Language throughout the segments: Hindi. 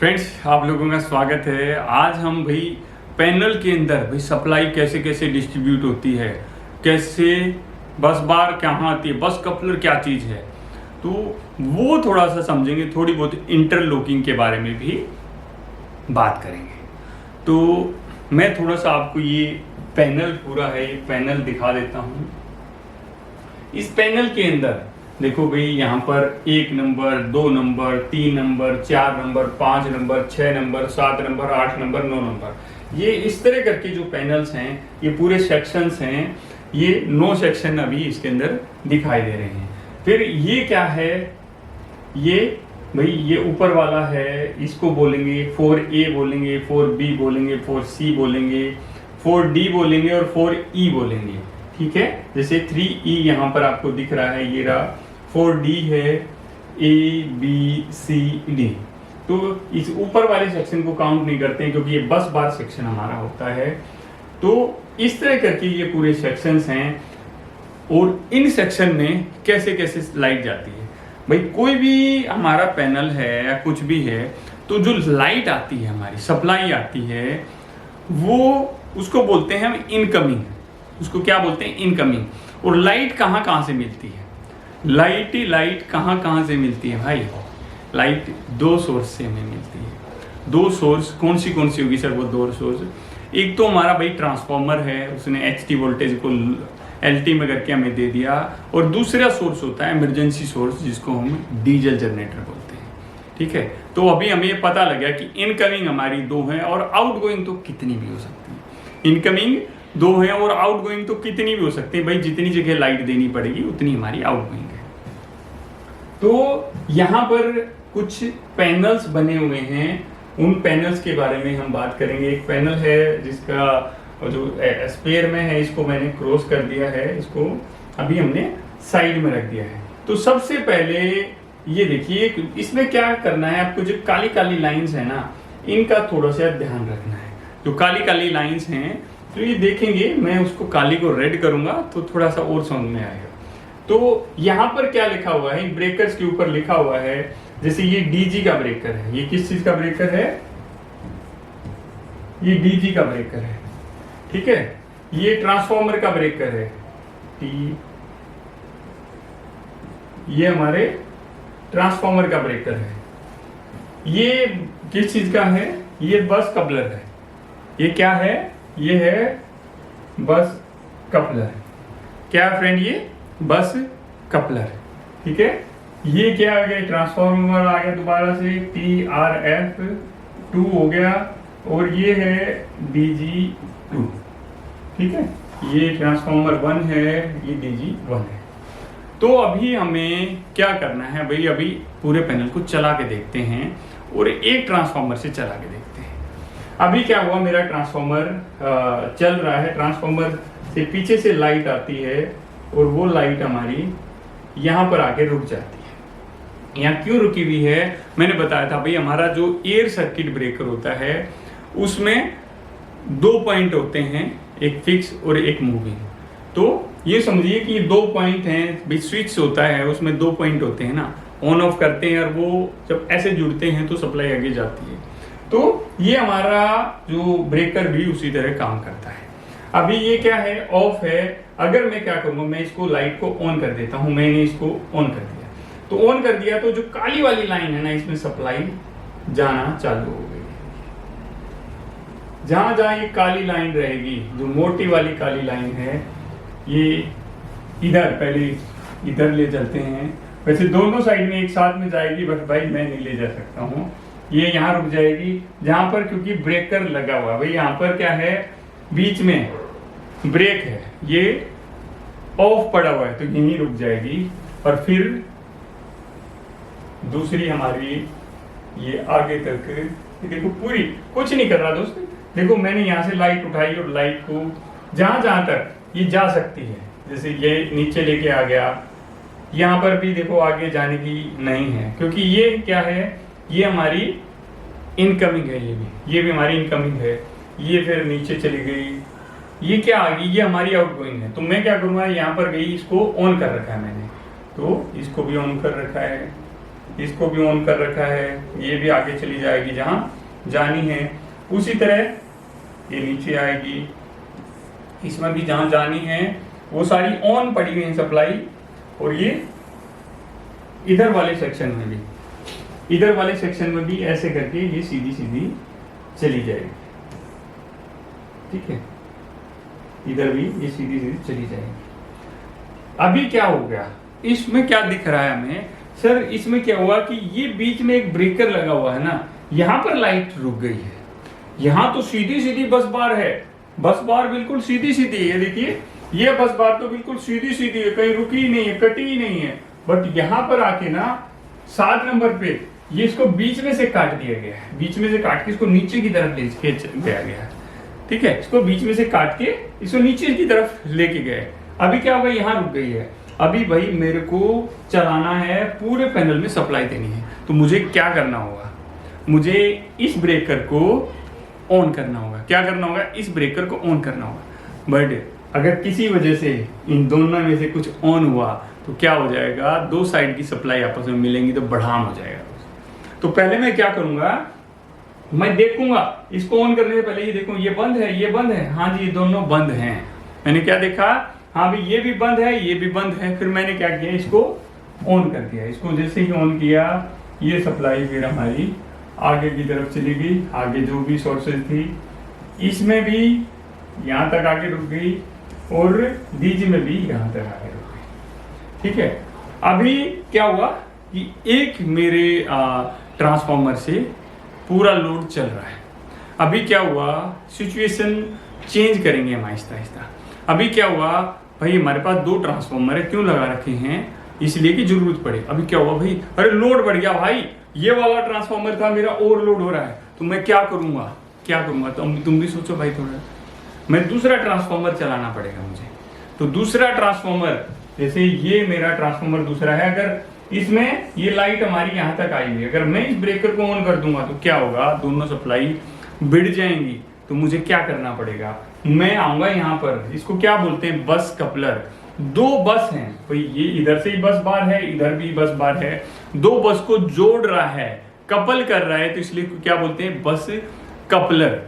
फ्रेंड्स, आप लोगों का स्वागत है। आज हम भाई पैनल के अंदर भाई सप्लाई कैसे कैसे डिस्ट्रीब्यूट होती है, कैसे बस बार कहाँ आती है, बस कपलर क्या चीज़ है, तो वो थोड़ा सा समझेंगे। थोड़ी बहुत इंटरलॉकिंग के बारे में भी बात करेंगे। तो मैं थोड़ा सा आपको ये पैनल पूरा है, ये पैनल दिखा देता हूँ। इस पैनल के अंदर देखो भाई, यहाँ पर 1 number, 2 number, 3 number, 4 number, 5 number, 6 number, 7 number, 8 number, 9 number, ये इस तरह करके जो पैनल्स हैं, ये पूरे सेक्शंस हैं। ये 9 सेक्शन अभी इसके अंदर दिखाई दे रहे हैं। फिर ये क्या है, ये भाई ये ऊपर वाला है, इसको बोलेंगे 4A बोलेंगे, 4B बोलेंगे, 4C बोलेंगे, 4D बोलेंगे और 4E बोलेंगे। ठीक है, जैसे 3E यहाँ पर आपको दिख रहा है, ये रहा 4D है, ABCD। तो इस ऊपर वाले सेक्शन को काउंट नहीं करते हैं क्योंकि ये बस बार सेक्शन हमारा होता है। तो इस तरह करके ये पूरे सेक्शंस हैं। और इन सेक्शन में कैसे कैसे लाइट जाती है भाई, कोई भी हमारा पैनल है या कुछ भी है, तो जो लाइट आती है, हमारी सप्लाई आती है, वो उसको बोलते हैं हम इनकमिंग। उसको क्या बोलते हैं? इनकमिंग। और लाइट कहाँ कहाँ से मिलती है? लाइट कहाँ कहाँ से मिलती है भाई? लाइट 2 सोर्स से हमें मिलती है। 2 सोर्स कौन सी होगी सर? वो 2 सोर्स, एक तो हमारा भाई ट्रांसफॉर्मर है, उसने HT वोल्टेज को LT में करके हमें दे दिया। और दूसरा सोर्स होता है इमरजेंसी सोर्स, जिसको हम डीजल जनरेटर बोलते हैं। ठीक है, तो अभी हमें ये पता लग गया कि इनकमिंग हमारी 2 है और आउटगोइंग तो कितनी भी हो सकती है। इनकमिंग 2 है और आउटगोइंग तो कितनी भी हो सकती है भाई, जितनी जगह लाइट देनी पड़ेगी उतनी हमारी आउटगोइंग है। तो यहाँ पर कुछ पैनल्स बने हुए हैं, उन पैनल्स के बारे में हम बात करेंगे। एक पैनल है जिसका जो स्पेयर में है, इसको मैंने क्रॉस कर दिया है, इसको अभी हमने साइड में रख दिया है। तो सबसे पहले ये देखिए, इसमें क्या करना है आपको, जो काली काली लाइंस है ना, इनका थोड़ा सा ध्यान रखना है। जो काली काली लाइंस हैं, तो ये देखेंगे, मैं उसको काली को रेड करूंगा तो थोड़ा सा और समझ में आएगा। तो यहाँ पर क्या लिखा हुआ है, ब्रेकर्स के ऊपर लिखा हुआ है, जैसे ये DG का ब्रेकर है। ये किस चीज का ब्रेकर है? ये DG का ब्रेकर है। ठीक है, ये ट्रांसफॉर्मर का ब्रेकर है T, ये हमारे ट्रांसफॉर्मर का ब्रेकर है। ये किस चीज का है? ये बस कपलर है। ये क्या है? ये है बस कपलर। क्या फ्रेंड? ये बस कपलर। ठीक है, ये क्या आ गया? ट्रांसफॉर्मर आ गया दोबारा से, TRF2 हो गया, और ये है DG2। ठीक है, ये ट्रांसफॉर्मर 1 है, ये DG1 है। तो अभी हमें क्या करना है भाई, अभी पूरे पैनल को चला के देखते हैं और एक ट्रांसफॉर्मर से चला के देखते हैं। अभी क्या हुआ, मेरा ट्रांसफॉर्मर चल रहा है, ट्रांसफॉर्मर से पीछे से लाइट आती है और वो लाइट हमारी यहाँ पर आके रुक जाती है। यहाँ क्यों रुकी हुई है? मैंने बताया था भाई, हमारा जो एयर सर्किट ब्रेकर होता है उसमें 2 पॉइंट होते हैं, एक फिक्स और एक मूविंग। तो ये समझिए कि ये 2 पॉइंट हैं भाई, स्विच होता है उसमें 2 पॉइंट होते हैं ना, ऑन ऑफ करते हैं, और वो जब ऐसे जुड़ते हैं तो सप्लाई आगे जाती है। तो ये हमारा जो ब्रेकर भी उसी तरह काम करता है। अभी ये क्या है? ऑफ है। अगर मैं क्या करूंगा, मैं इसको लाइट को ऑन कर देता हूं। मैंने इसको ऑन कर दिया, तो ऑन कर दिया तो जो काली वाली लाइन है ना, इसमें सप्लाई जाना चालू हो गई। जहां जहां ये काली लाइन रहेगी, जो मोटी वाली काली लाइन है, ये इधर, पहले इधर ले चलते हैं। वैसे दोनों साइड में एक साथ में जाएगी, बस भाई मैं नहीं ले जा सकता हूँ। ये यहाँ रुक जाएगी जहां पर, क्योंकि ब्रेकर लगा हुआ है भाई। यहाँ पर क्या है, बीच में ब्रेक है, ये ऑफ पड़ा हुआ है, तो यहीं रुक जाएगी। और फिर दूसरी हमारी ये आगे तक, देखो पूरी कुछ नहीं कर रहा दोस्त। देखो मैंने यहाँ से लाइट उठाई और लाइट को जहां जहां तक ये जा सकती है, जैसे ये नीचे लेके आ गया, यहाँ पर भी देखो आगे जाने की नहीं है, क्योंकि ये क्या है, ये हमारी इनकमिंग है। ये भी हमारी इनकमिंग है। ये फिर नीचे चली गई, ये क्या आ गई, ये हमारी आउटगोइंग है। तो मैं क्या करूँगा, यहाँ पर गई, इसको ऑन कर रखा है मैंने, तो इसको भी ऑन कर रखा है। इसको भी ऑन कर रखा है, ये भी आगे चली जाएगी जहां जानी है। उसी तरह ये नीचे आएगी, इसमें भी जहां जानी है वो सारी ऑन पड़ी हुई है सप्लाई। और ये इधर वाले सेक्शन में भी, इधर वाले सेक्शन में भी ऐसे करके ये सीधी सीधी चली जाएगी, ठीक है, इधर भी ये सीधी सीधी चली जाएगी। अभी क्या हो गया, इसमें क्या दिख रहा है हमें, सर इसमें क्या हुआ कि ये बीच में एक ब्रेकर लगा हुआ है ना, यहां पर लाइट रुक गई है। यहां तो सीधी सीधी बस बार है, बस बार बिल्कुल सीधी सीधी है, देखिए ये बस बार तो बिल्कुल सीधी सीधी है, कहीं रुकी ही नहीं है, कटी ही नहीं है। बट यहां पर आके ना 7 नंबर पे ये इसको बीच में से काट दिया गया है, बीच में से काट के इसको नीचे की तरफ लेके गया गया है, ठीक है, इसको बीच में से काट के इसको नीचे की तरफ लेके गए। अभी क्या होगा, यहाँ रुक गई है। अभी भाई मेरे को चलाना है, पूरे पैनल में सप्लाई देनी है, तो मुझे क्या करना होगा, मुझे इस ब्रेकर को ऑन करना होगा। क्या करना होगा, इस ब्रेकर को ऑन करना होगा। बट अगर किसी वजह से इन दोनों में से कुछ ऑन हुआ तो क्या हो जाएगा, दो साइड की सप्लाई आपस में मिलेंगी तो बढ़ाम हो जाएगा। तो पहले मैं क्या करूंगा, मैं देखूंगा इसको ऑन करने से पहले ये देखूं, ये बंद है, ये बंद है, हाँ जी ये दोनों बंद हैं। मैंने क्या देखा, हाँ भाई ये भी बंद है, ये भी बंद है। फिर मैंने क्या किया, इसको ऑन कर दिया। इसको जैसे ही ऑन किया, ये सप्लाई फिर हमारी आगे की तरफ चली गई। आगे जो भी सोर्सेज थी इसमें भी यहाँ तक आगे रुक गई और डीजी में भी यहाँ तक आगे रुक गई, ठीक है। अभी क्या हुआ कि एक मेरे ट्रांसफार्मर से पूरा लोड चल रहा है। अभी क्या हुआ, सिचुएशन चेंज करेंगे हम आहिस्ता आहिस्ता। अभी क्या हुआ भाई, हमारे पास 2 ट्रांसफार्मर है, क्यों लगा रखे हैं, इसलिए कि जरूरत पड़े। अभी क्या हुआ भाई, अरे लोड बढ़ गया भाई, ये वाला ट्रांसफार्मर था मेरा ओवरलोड हो रहा है, तो मैं क्या करूंगा, क्या करूंगा। तो तुम भी सोचो भाई, थोड़ा मैं दूसरा ट्रांसफार्मर चलाना पड़ेगा मुझे। तो दूसरा ट्रांसफार्मर, जैसे ये मेरा ट्रांसफार्मर दूसरा है, अगर इसमें ये लाइट हमारी यहाँ तक आई हुई है, अगर मैं इस ब्रेकर को ऑन कर दूंगा तो क्या होगा, दोनों सप्लाई बिड़ जाएंगी। तो मुझे क्या करना पड़ेगा, मैं आऊंगा यहाँ पर, इसको क्या बोलते हैं, बस कपलर। 2 बस हैं भाई, ये इधर से ही बस बार है, इधर भी बस बार है, 2 बस को जोड़ रहा है, कपल कर रहा है, तो इसलिए क्या बोलते हैं, बस कपलर।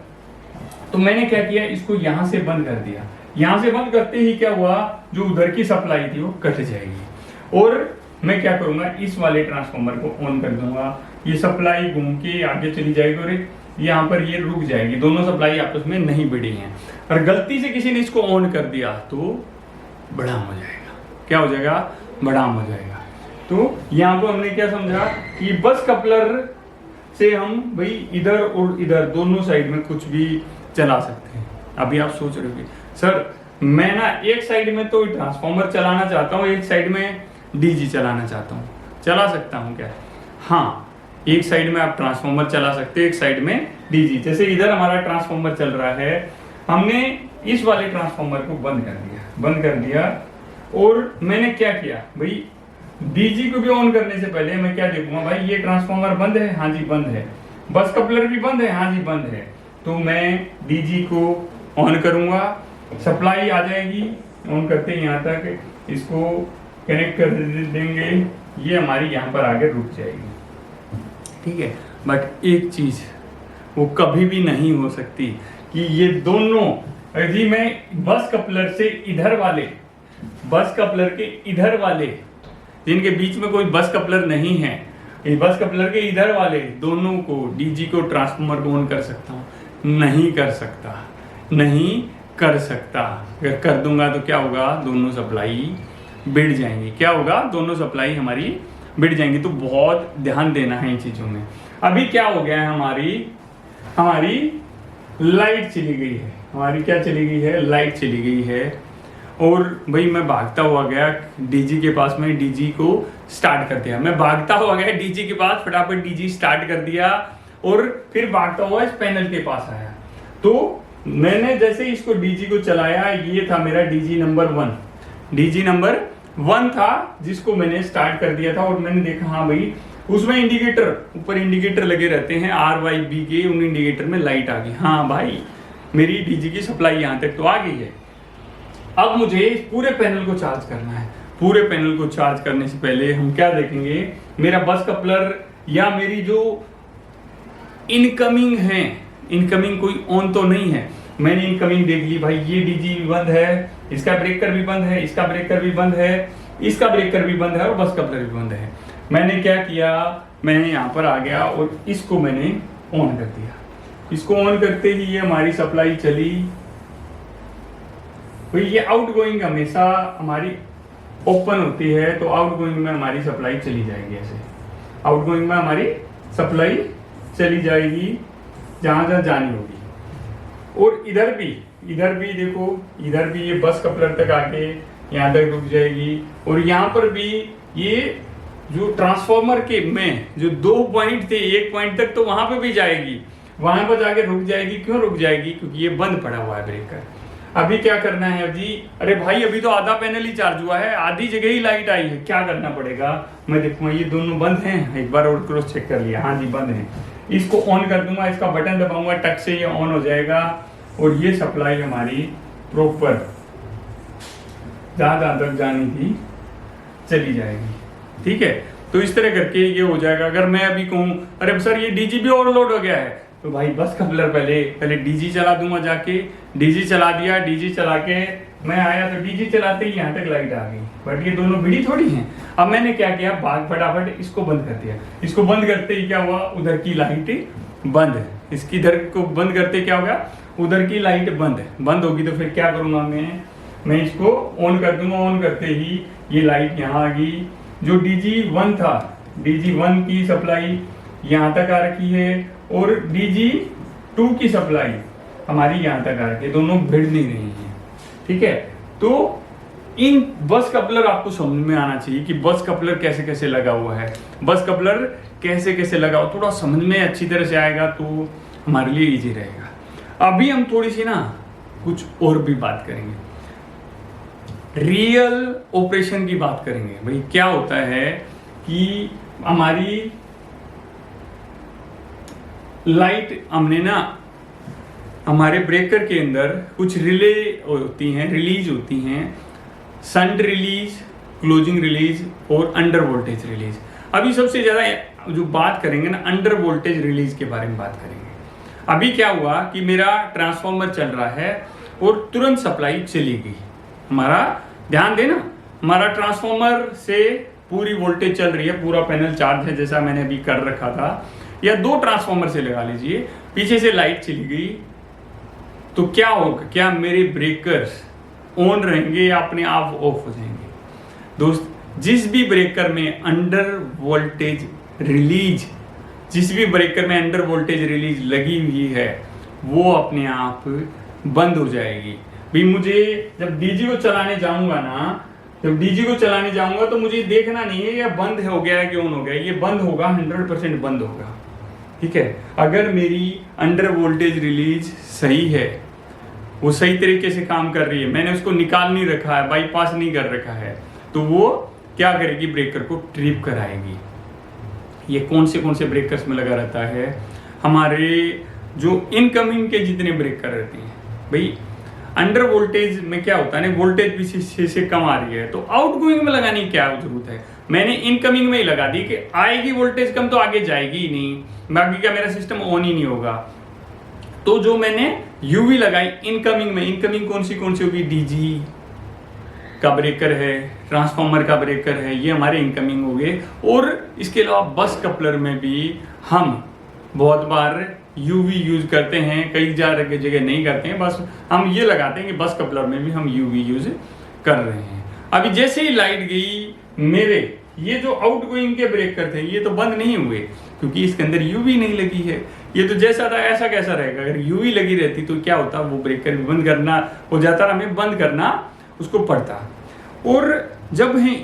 तो मैंने क्या किया, इसको यहां से बंद कर दिया। यहां से बंद करते ही क्या हुआ, जो उधर की सप्लाई थी वो कट जाएगी। और मैं क्या करूंगा, इस वाले ट्रांसफार्मर को ऑन कर दूंगा, ये सप्लाई घूम के आगे चली जाएगी और यहाँ पर ये रुक जाएगी। दोनों सप्लाई आपस में नहीं भिड़ी हैं। और गलती से किसी ने इसको ऑन कर दिया तो बढ़ाम हो जाएगा। क्या हो जाएगा, बढ़ाम हो जाएगा। तो यहाँ पर हमने क्या समझा कि बस कपलर से हम भाई इधर और इधर दोनों साइड में कुछ भी चला सकते हैं। अभी आप सोच रहे हो सर मैं ना एक साइड में तो ट्रांसफार्मर चलाना चाहता हूँ, एक साइड में डीजी चलाना चाहता हूँ, चला सकता हूँ क्या? हाँ, एक साइड में आप ट्रांसफार्मर चला सकते हैं, एक साइड में डीजी। जैसे इधर हमारा ट्रांसफार्मर चल रहा है, हमने इस वाले ट्रांसफार्मर को बंद कर दिया और मैंने क्या किया भाई, डीजी को भी ऑन करने से पहले मैं क्या देखूंगा, भाई ये ट्रांसफार्मर बंद है, हाँ जी बंद है, बस कपलर भी बंद है, हाँ जी बंद है। तो मैं डीजी को ऑन करूंगा, सप्लाई आ जाएगी, ऑन करते ही यहाँ तक इसको कनेक्ट कर देंगे, ये हमारी यहाँ पर आगे रुक जाएगी, ठीक है। बट एक चीज वो कभी भी नहीं हो सकती कि ये दोनों, यदि मैं बस कपलर से इधर वाले, बस कपलर के इधर वाले जिनके बीच में कोई बस कपलर नहीं है, ये बस कपलर के इधर वाले दोनों को, डीजी को, ट्रांसफार्मर को ऑन कर सकता हूँ? नहीं कर सकता, नहीं कर सकता। अगर कर दूंगा तो क्या होगा, दोनों सप्लाई बिड़ जाएंगी। क्या होगा, दोनों सप्लाई हमारी बिड़ जाएंगी। तो बहुत ध्यान देना है इन चीजों में। अभी क्या हो गया है, हमारी लाइट चली गई है, हमारी क्या चली गई है, लाइट चली गई है। और भाई मैं भागता हुआ गया डीजी के पास में, डीजी को स्टार्ट कर दिया। मैं भागता हुआ गया डीजी के पास, फटाफट डीजी स्टार्ट कर दिया और फिर भागता हुआ इस पैनल के पास आया। तो मैंने जैसे इसको डीजी को चलाया, ये था मेरा डीजी नंबर 1, डीजी नंबर 1 था जिसको मैंने स्टार्ट कर दिया था। और मैंने देखा हाँ भाई उसमें इंडिकेटर, ऊपर इंडिकेटर लगे रहते हैं RYB के, उन इंडिकेटर में लाइट आ गई। हाँ भाई मेरी डीजी की सप्लाई यहाँ तक तो आ गई है। अब मुझे इस पूरे पैनल को चार्ज करना है, पूरे पैनल को चार्ज करने से पहले हम क्या देखेंगे, मेरा बस कपलर या मेरी जो इनकमिंग है, इनकमिंग कोई ऑन तो नहीं है। मैंने इनकमिंग देख ली भाई, ये डीजी भी बंद है, इसका ब्रेकर भी बंद है, इसका ब्रेकर भी बंद है, इसका ब्रेकर भी बंद है और बस कपलर भी बंद है। मैंने क्या किया, मैंने यहाँ पर आ गया और इसको मैंने ऑन कर दिया। इसको ऑन करते ही ये हमारी सप्लाई चली। भाई ये आउटगोइंग हमेशा हमारी ओपन होती है, तो आउटगोइंग में हमारी सप्लाई चली जाएगी। ऐसे आउटगोइंग में हमारी सप्लाई चली जाएगी जहां जहां जानी होगी। और इधर भी देखो, इधर भी ये बस कपलर तक आके यहाँ तक रुक जाएगी। और यहाँ पर भी ये जो ट्रांसफार्मर के में जो 2 पॉइंट थे, 1 पॉइंट तक तो वहां पे भी जाएगी, वहां पर जाके रुक जाएगी। क्यों रुक जाएगी? क्योंकि ये बंद पड़ा हुआ है ब्रेकर। अभी क्या करना है जी, अरे भाई अभी तो आधा पैनल ही चार्ज हुआ है, आधी जगह ही लाइट आई है, क्या करना पड़ेगा? मैं देखूंगा ये दोनों बंद हैं, एक बार और क्रॉस चेक कर लिया, हाँ जी बंद है। इसको ऑन कर दूंगा, इसका बटन दबाऊंगा, टक से ये ऑन हो जाएगा और ये सप्लाई हमारी प्रॉपर जहां तक जानी थी चली जाएगी। ठीक है, तो इस तरह करके ये हो जाएगा। अगर मैं अभी कहूँ अरे सर ये डीजी भी ओवरलोड हो गया है, तो भाई बस कपलर पहले डीजी चला दूंगा, जाके डीजी चला दिया। डीजी चला के मैं आया तो डीजी चलाते ही यहाँ तक लाइट आ गई, बट ये दोनों भिड़ी थोड़ी हैं। अब मैंने क्या किया, भाग फटाफट इसको बंद कर दिया। इसको बंद करते ही क्या हुआ, उधर की लाइट बंद है। इसकी इधर को बंद करते क्या होगा, उधर की लाइट बंद होगी। तो फिर क्या करूंगा मैं इसको ऑन कर दूंगा। ऑन करते ही ये लाइट यहाँ आ गई। जो DG1 था, DG1 की सप्लाई यहाँ तक आ रखी है और DG2 की सप्लाई हमारी यहाँ तक आ रखी है, दोनों भिड़ नहीं रही है। ठीक है, तो इन बस कपलर आपको समझ में आना चाहिए कि बस कपलर कैसे कैसे लगा हुआ है, बस कपलर कैसे कैसे लगा हुआ, थोड़ा समझ में अच्छी तरह से आएगा तो हमारे लिए इजी रहेगा। अभी हम थोड़ी सी ना कुछ और भी बात करेंगे, रियल ऑपरेशन की बात करेंगे। भाई क्या होता है कि हमारी लाइट हमने ना हमारे ब्रेकर के अंदर कुछ रिले होती हैं, रिलीज होती हैं, शंट रिलीज, क्लोजिंग रिलीज और अंडर वोल्टेज रिलीज। अभी सबसे ज्यादा जो बात करेंगे ना अंडर वोल्टेज रिलीज के बारे में बात करेंगे। अभी क्या हुआ कि मेरा ट्रांसफार्मर चल रहा है और तुरंत सप्लाई चली गई। हमारा ध्यान देना, हमारा ट्रांसफार्मर से पूरी वोल्टेज चल रही है, पूरा पैनल चार्ज है जैसा मैंने अभी कर रखा था, या 2 ट्रांसफार्मर से लगा लीजिए, पीछे से लाइट चली गई तो क्या होगा, क्या मेरे ब्रेकर्स ऑन रहेंगे या अपने आप ऑफ हो जाएंगे? दोस्त, जिस भी ब्रेकर में अंडर वोल्टेज रिलीज लगी हुई है वो अपने आप बंद हो जाएगी। भी मुझे जब डीजी को चलाने जाऊंगा तो मुझे देखना नहीं है ये बंद हो गया है कि ऑन हो गया, ये बंद होगा, 100% बंद होगा। ठीक है, अगर मेरी अंडर वोल्टेज रिलीज सही है, वो सही तरीके से काम कर रही है, मैंने उसको निकाल नहीं रखा है, बाईपास नहीं कर रखा है, तो वो क्या करेगी, ब्रेकर को ट्रिप कराएगी। ये कौन से ब्रेकर्स में लगा रहता है, हमारे जो इनकमिंग के जितने ब्रेकर रहते हैं। भाई अंडर वोल्टेज में क्या होता है ना, वोल्टेज भी से कम आ रही है तो आउटगोइंग में लगाने की क्या जरूरत है, मैंने इनकमिंग में ही लगा दी कि आएगी वोल्टेज कम तो आगे जाएगी ही नहीं, बाकी का मेरा सिस्टम ऑन ही नहीं होगा। तो जो मैंने यूवी लगाई इनकमिंग में, इनकमिंग कौन सी होगी, डीजी का ब्रेकर है, ट्रांसफार्मर का ब्रेकर है, ये हमारे इनकमिंग हो गए। और इसके अलावा बस कपलर में भी हम बहुत बार यूवी यूज करते हैं, कई जगह नहीं करते हैं, बस हम ये लगाते हैं कि बस कपलर में भी हम यूवी यूज कर रहे हैं। अभी जैसे ही लाइट गई, मेरे ये जो आउटगोइंग के ब्रेकर थे ये तो बंद नहीं हुए क्योंकि इसके अंदर यूवी नहीं लगी है। ये तो जैसा था ऐसा कैसा रहेगा, अगर यूवी लगी रहती तो क्या होता, वो ब्रेकर भी बंद करना हो जाता, हमें बंद करना उसको पड़ता। और जब है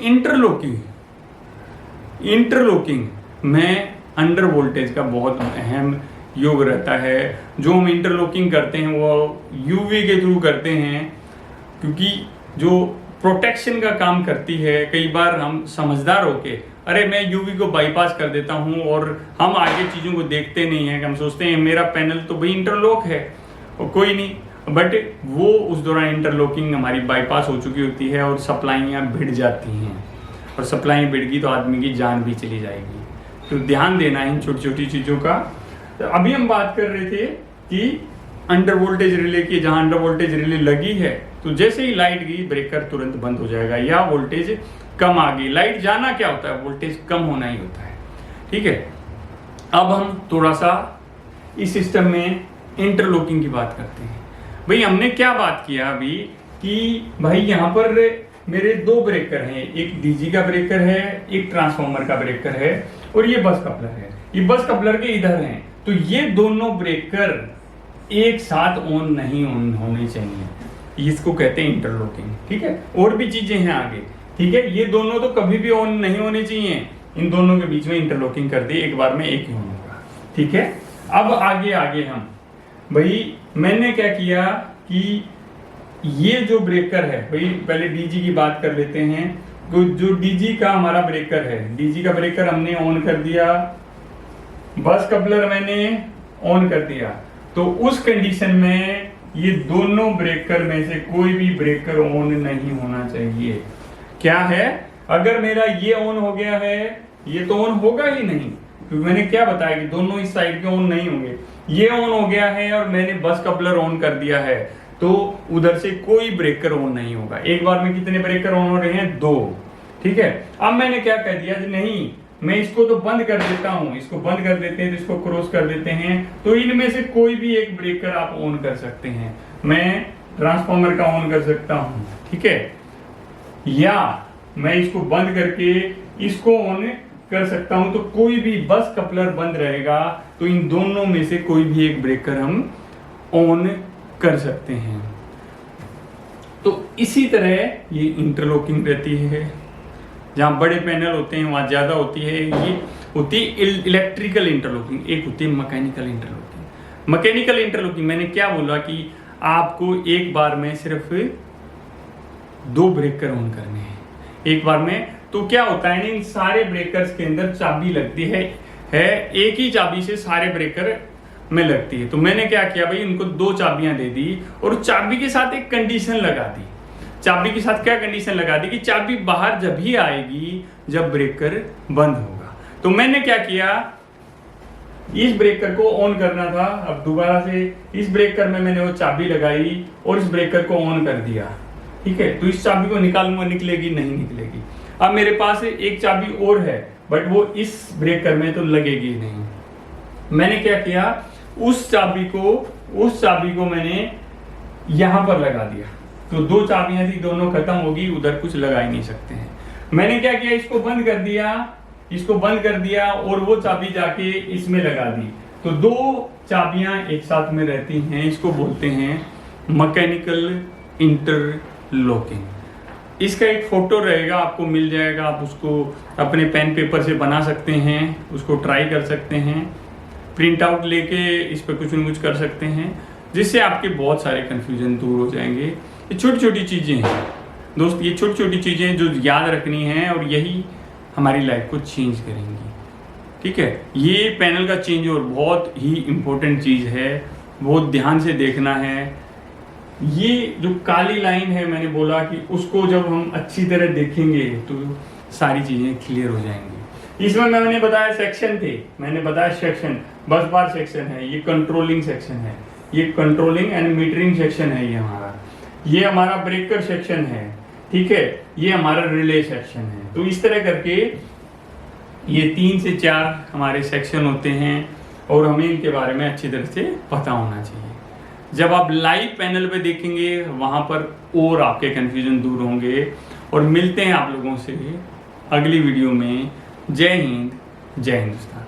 इंटरलॉकिंग में अंडर वोल्टेज का बहुत अहम योग रहता है। जो हम इंटरलॉकिंग करते हैं वो यूवी के थ्रू करते हैं क्योंकि जो प्रोटेक्शन का काम करती है। कई बार हम समझदार होके अरे मैं यूवी को बाईपास कर देता हूं और हम आगे चीज़ों को देखते नहीं हैं, हम सोचते हैं मेरा पैनल तो भाई इंटरलॉक है और कोई नहीं, बट वो उस दौरान इंटरलॉकिंग हमारी बाईपास हो चुकी होती है और सप्लाइयाँ भिड़ जाती हैं, और सप्लाई भिड़ गई तो आदमी की जान भी चली जाएगी। तो ध्यान देना इन छोटी छोटी चीज़ों का। तो अभी हम बात कर रहे थे कि अंडर वोल्टेज रिले की, जहाँ अंडर वोल्टेज रिले लगी है तो जैसे ही लाइट गई ब्रेकर तुरंत बंद हो जाएगा, या वोल्टेज कम आ गई। लाइट जाना क्या होता है, वोल्टेज कम होना ही होता है। ठीक है, अब हम थोड़ा सा इस सिस्टम में इंटरलॉकिंग की बात करते हैं। भाई हमने क्या बात किया अभी कि भाई यहाँ पर मेरे दो ब्रेकर हैं, एक डीजी का ब्रेकर है, एक ट्रांसफार्मर का ब्रेकर है, और ये बस कपलर है। ये बस कपलर के इधर हैं, तो ये दोनों ब्रेकर एक साथ ऑन नहीं होने चाहिए। इसको कहते हैं इंटरलॉकिंग। ठीक है, और भी चीजें हैं आगे। ठीक है, ये दोनों तो कभी भी ऑन नहीं होने चाहिए, इन दोनों के बीच में इंटरलॉकिंग कर दी, एक बार में एक ही ऑन होगा। ठीक है, अब आगे हम भाई मैंने क्या किया कि ये जो ब्रेकर है, भाई पहले डीजी की बात कर लेते हैं। तो जो डीजी का हमारा ब्रेकर है, डीजी का ब्रेकर हमने ऑन कर दिया, बस कपलर मैंने ऑन कर दिया, तो उस कंडीशन में ये दोनों ब्रेकर में से कोई भी ब्रेकर ऑन नहीं होना चाहिए। क्या है, अगर मेरा ये ऑन हो गया है, ये तो ऑन होगा ही नहीं, क्योंकि मैंने क्या बताया कि दोनों इस साइड के ऑन नहीं होंगे। ये ऑन हो गया है और मैंने बस कपलर ऑन कर दिया है, तो उधर से कोई ब्रेकर ऑन नहीं होगा। एक बार में कितने ब्रेकर ऑन हो रहे हैं, 2। ठीक है, अब मैंने क्या कह दिया कि नहीं, मैं इसको तो बंद कर देता हूं, इसको बंद कर देते हैं, तो इसको क्रॉस कर देते हैं, तो इनमें से कोई भी एक ब्रेकर आप ऑन कर सकते हैं। मैं ट्रांसफार्मर का ऑन कर सकता हूं, ठीक है, या मैं इसको बंद करके इसको ऑन कर सकता हूं, तो कोई भी बस कपलर बंद रहेगा, तो इन दोनों में से कोई भी एक ब्रेकर हम ऑन कर सकते हैं। तो इसी तरह ये इंटरलॉकिंग रहती है। जहां बड़े पैनल होते हैं वहां ज्यादा होती है, ये होती है इलेक्ट्रिकल इंटरलॉकिंग, एक होती है मैकेनिकल इंटरलॉकिंग। मैकेनिकल इंटरलॉकिंग मैंने क्या बोला कि आपको एक बार में सिर्फ 2 ब्रेकर ऑन करने हैं एक बार में। तो क्या होता है, इन सारे ब्रेकर्स के अंदर चाबी लगती है एक ही चाबी से सारे ब्रेकर में लगती है। तो मैंने क्या किया भाई, इनको 2 चाबियां दे दी और चाबी के साथ एक कंडीशन लगा दी। चाबी के साथ क्या कंडीशन लगा दी कि चाबी बाहर जब ही आएगी जब ब्रेकर बंद होगा। तो मैंने क्या किया, इस ब्रेकर को ऑन करना था, अब दोबारा से इस ब्रेकर में मैंने वो चाबी लगाई और इस ब्रेकर को ऑन कर दिया। ठीक है, तो इस चाबी को निकालूंगा, निकलेगी नहीं निकलेगी। अब मेरे पास एक चाबी और है, बट वो इस ब्रेकर में तो लगेगी नहीं। मैंने क्या किया, उस चाबी को मैंने यहां पर लगा दिया। तो 2 चाबियां थी, दोनों खत्म होगी, उधर कुछ लगा ही नहीं सकते हैं। मैंने क्या किया, इसको बंद कर दिया और वो चाबी जाके इसमें लगा दी। तो 2 चाबियां एक साथ में रहती हैं, इसको बोलते हैं मैकेनिकल इंटरलॉकिंग। इसका एक फोटो रहेगा, आपको मिल जाएगा, आप उसको अपने पेन पेपर से बना सकते हैं, उसको ट्राई कर सकते हैं, प्रिंट आउट लेके इस पर कुछ न कुछ कर सकते हैं, जिससे आपके बहुत सारे कन्फ्यूजन दूर हो जाएंगे। ये छोटी छोटी चीज़ें हैं दोस्त, ये छोटी छोटी चीज़ें जो याद रखनी हैं और यही हमारी लाइफ को चेंज करेंगी। ठीक है, ये पैनल का चेंज और बहुत ही इम्पोर्टेंट चीज़ है, बहुत ध्यान से देखना है। ये जो काली लाइन है, मैंने बोला कि उसको जब हम अच्छी तरह देखेंगे तो सारी चीज़ें क्लियर हो जाएंगी। इसमें मैंने बताया सेक्शन थे, मैंने बताया सेक्शन, बस बार सेक्शन है, ये कंट्रोलिंग सेक्शन है, ये कंट्रोलिंग एंड मीटरिंग सेक्शन है, ये हमारा ब्रेकर सेक्शन है। ठीक है, ये हमारा रिले सेक्शन है। तो इस तरह करके ये 3 से 4 हमारे सेक्शन होते हैं और हमें इनके बारे में अच्छी तरह से पता होना चाहिए। जब आप लाइव पैनल पे देखेंगे वहां पर और आपके कंफ्यूजन दूर होंगे। और मिलते हैं आप लोगों से अगली वीडियो में। जय हिंद, जय हिंदुस्तान।